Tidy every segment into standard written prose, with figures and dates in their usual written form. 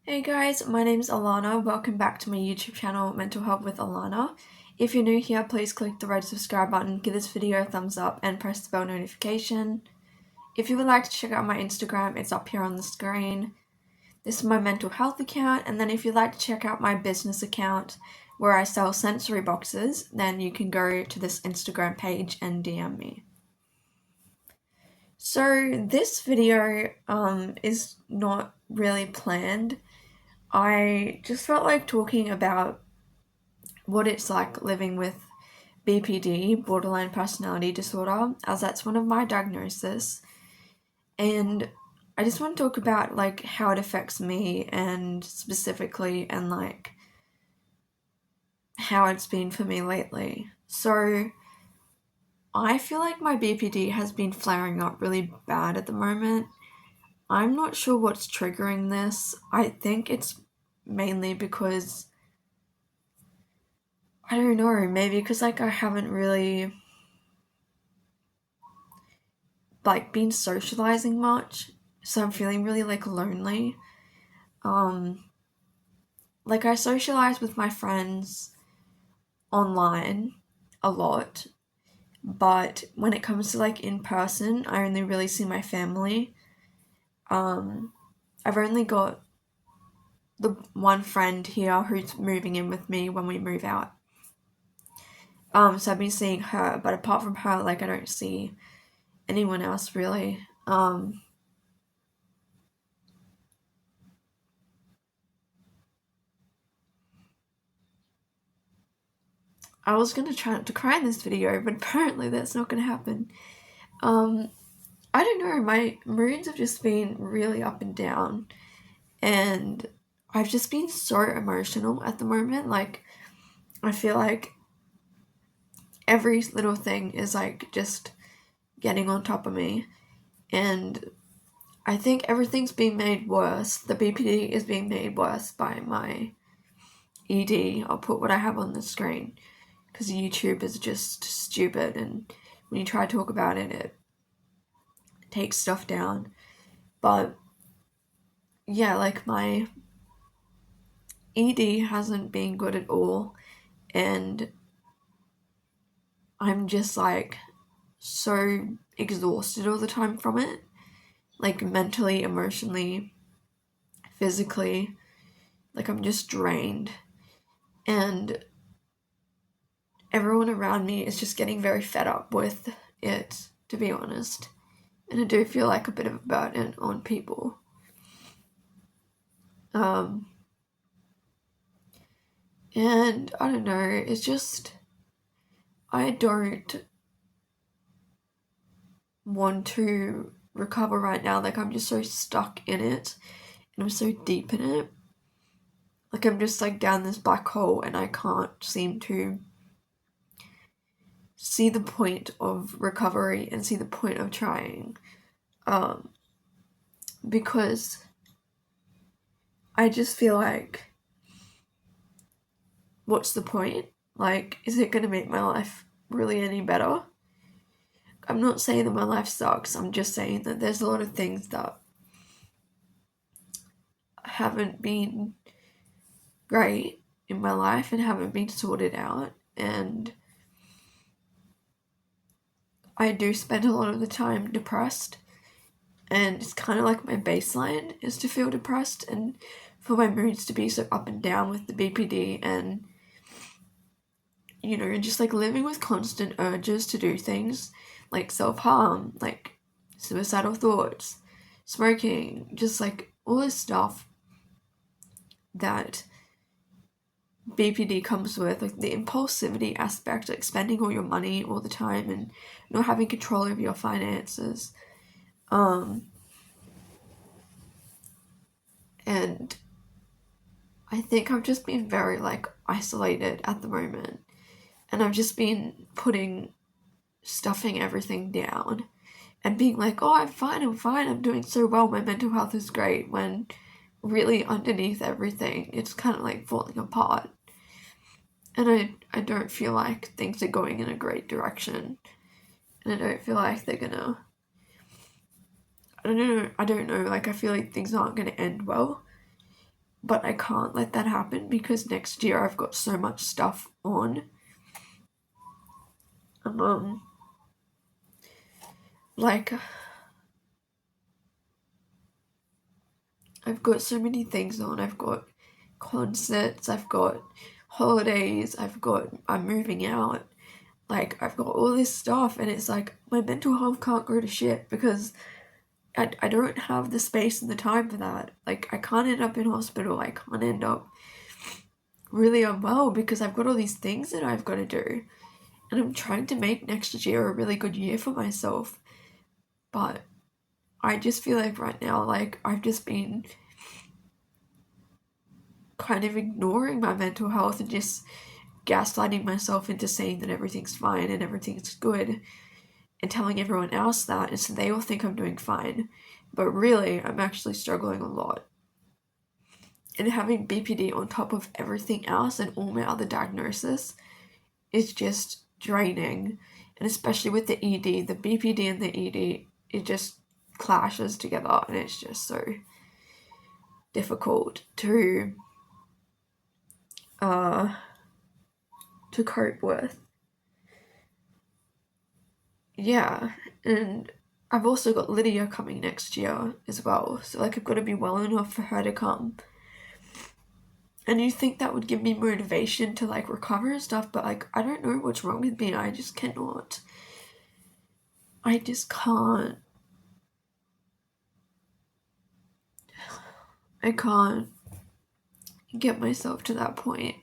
Hey guys, my name's Alana. Welcome back to my YouTube channel, Mental Health with Alana. If you're new here, please click the red subscribe button, give this video a thumbs up, and press the bell notification. If you would like to check out my Instagram, it's up here on the screen. This is my mental health account, and then if you'd like to check out my business account where I sell sensory boxes, then you can go to this Instagram page and DM me. So this video is not really planned. I just felt like talking about what it's like living with BPD, borderline personality disorder, as that's one of my diagnoses. And I just want to talk about like how it affects me and specifically and like how it's been for me lately. So I feel like my BPD has been flaring up really bad at the moment. I'm not sure what's triggering this. I think it's mainly because I don't know, maybe because like I haven't really like been socializing much, so I'm feeling really like lonely. Like I socialize with my friends online a lot, but when it comes to like in person, I only really see my family. I've only got the one friend here who's moving in with me when we move out. So I've been seeing her, but apart from her, like I don't see anyone else really. I was gonna try not to cry in this video, but apparently that's not gonna happen. I don't know, my moods have just been really up and down, and I've just been so emotional at the moment. Like, I feel like every little thing is like just getting on top of me, and I think everything's being made worse. The BPD is being made worse by my ED. I'll put what I have on the screen because YouTube is just stupid, and when you try to talk about it, it takes stuff down. But yeah, like my ED hasn't been good at all, and I'm just like so exhausted all the time from it, like mentally, emotionally, physically. Like I'm just drained, and everyone around me is just getting very fed up with it, to be honest. And I do feel like a bit of a burden on people. And I don't know, it's just, I don't want to recover right now. Like I'm just so stuck in it, and I'm so deep in it. Like I'm just like down this black hole, and I can't seem to see the point of recovery and see the point of trying. Because I just feel like, what's the point? Like, is it gonna make my life really any better? I'm not saying that my life sucks, I'm just saying that there's a lot of things that haven't been great in my life and haven't been sorted out, and I do spend a lot of the time depressed, and it's kind of like my baseline is to feel depressed and for my moods to be so up and down with the BPD, and you know, just like living with constant urges to do things like self-harm, like suicidal thoughts, smoking, just like all this stuff that BPD comes with, like the impulsivity aspect, like spending all your money all the time and not having control over your finances. And I think I've just been very like isolated at the moment, and I've just been stuffing everything down and being like, oh, I'm fine, I'm doing so well, my mental health is great, when really underneath everything it's kind of like falling apart. And I don't feel like things are going in a great direction, and I don't feel like they're gonna, I don't know, like I feel like things aren't gonna end well, but I can't let that happen because next year I've got so much stuff on. Like, I've got so many things on. I've got concerts, I've got holidays, I'm moving out. Like, I've got all this stuff, and it's like, my mental health can't go to shit because I don't have the space and the time for that. Like, I can't end up in hospital, I can't end up really unwell because I've got all these things that I've got to do. And I'm trying to make next year a really good year for myself. But I just feel like right now, like, I've just been kind of ignoring my mental health and just gaslighting myself into saying that everything's fine and everything's good and telling everyone else that, and so they all think I'm doing fine. But really, I'm actually struggling a lot. And having BPD on top of everything else and all my other diagnoses is just draining. And especially with the ED, the BPD and the ED, it just clashes together, and it's just so difficult to cope with. Yeah, and I've also got Lydia coming next year as well, so like I've got to be well enough for her to come. And you think that would give me motivation to like recover and stuff, but like I don't know what's wrong with me. I just cannot. I just can't. I can't get myself to that point.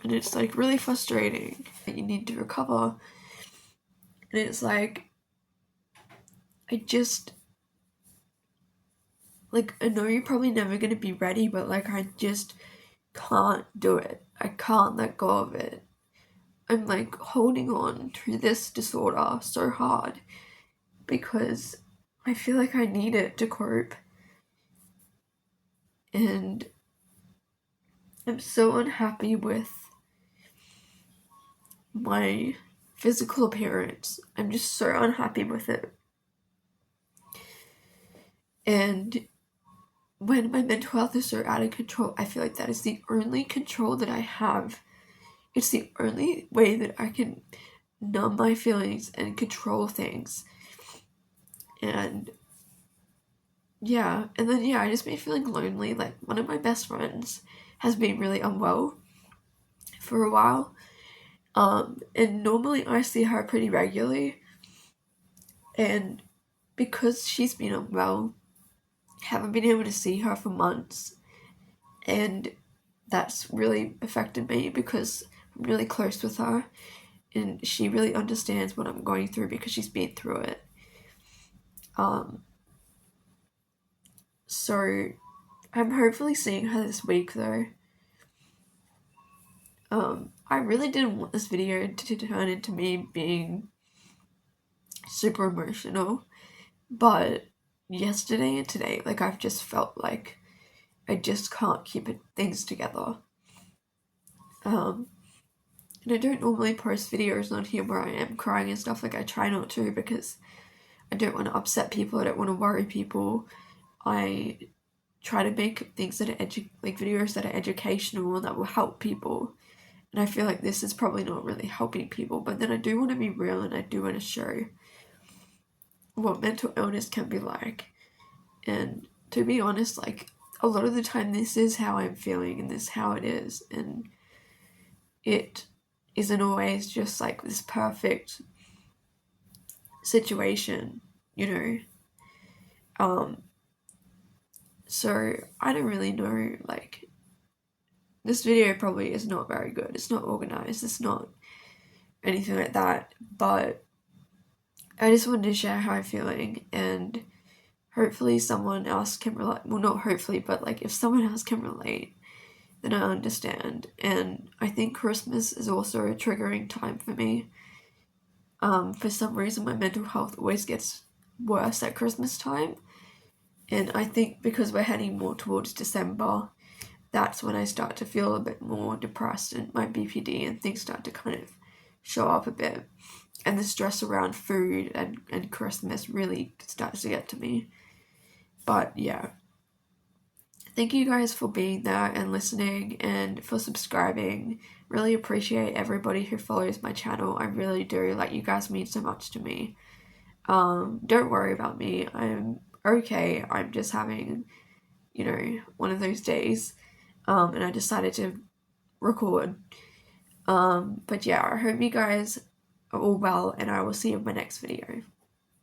And it's like really frustrating. You need to recover. And it's like, I just, like, I know you're probably never going to be ready, but like, I just can't do it. I can't let go of it. I'm like holding on to this disorder so hard because I feel like I need it to cope. And I'm so unhappy with my physical appearance. I'm just so unhappy with it. And when my mental health is so out of control, I feel like that is the only control that I have. It's the only way that I can numb my feelings and control things. And yeah, and then I just been feeling lonely. Like, one of my best friends has been really unwell for a while. And normally I see her pretty regularly. And because she's been unwell, haven't been able to see her for months. And that's really affected me because I'm really close with her. And she really understands what I'm going through because she's been through it. So I'm hopefully seeing her this week though. I really didn't want this video to turn into me being super emotional, but yesterday and today, like, I've just felt like I just can't keep things together. And I don't normally post videos on here where I am crying and stuff. Like, I try not to because I don't want to upset people, I don't want to worry people. I try to make things that are videos that are educational and that will help people. And I feel like this is probably not really helping people, but then I do want to be real and I do want to show what mental illness can be like. And to be honest, like, a lot of the time this is how I'm feeling and this is how it is, and it isn't always just like this perfect situation, you know. So I don't really know, like, this video probably is not very good, it's not organized, it's not anything like that, but I just wanted to share how I'm feeling, and hopefully someone else can relate. Well, not hopefully, but like, if someone else can relate, then I understand. And I think Christmas is also a triggering time for me. For some reason my mental health always gets worse at Christmas time, and I think because we're heading more towards December, that's when I start to feel a bit more depressed and my BPD and things start to kind of show up a bit. and the stress around food and Christmas really starts to get to me. But yeah, thank you guys for being there and listening and for subscribing. Really appreciate everybody who follows my channel. I really do. Like, you guys mean so much to me. Don't worry about me. I'm okay. I'm just having, one of those days. And I decided to record. But yeah, I hope you guys are all well, and I will see you in my next video.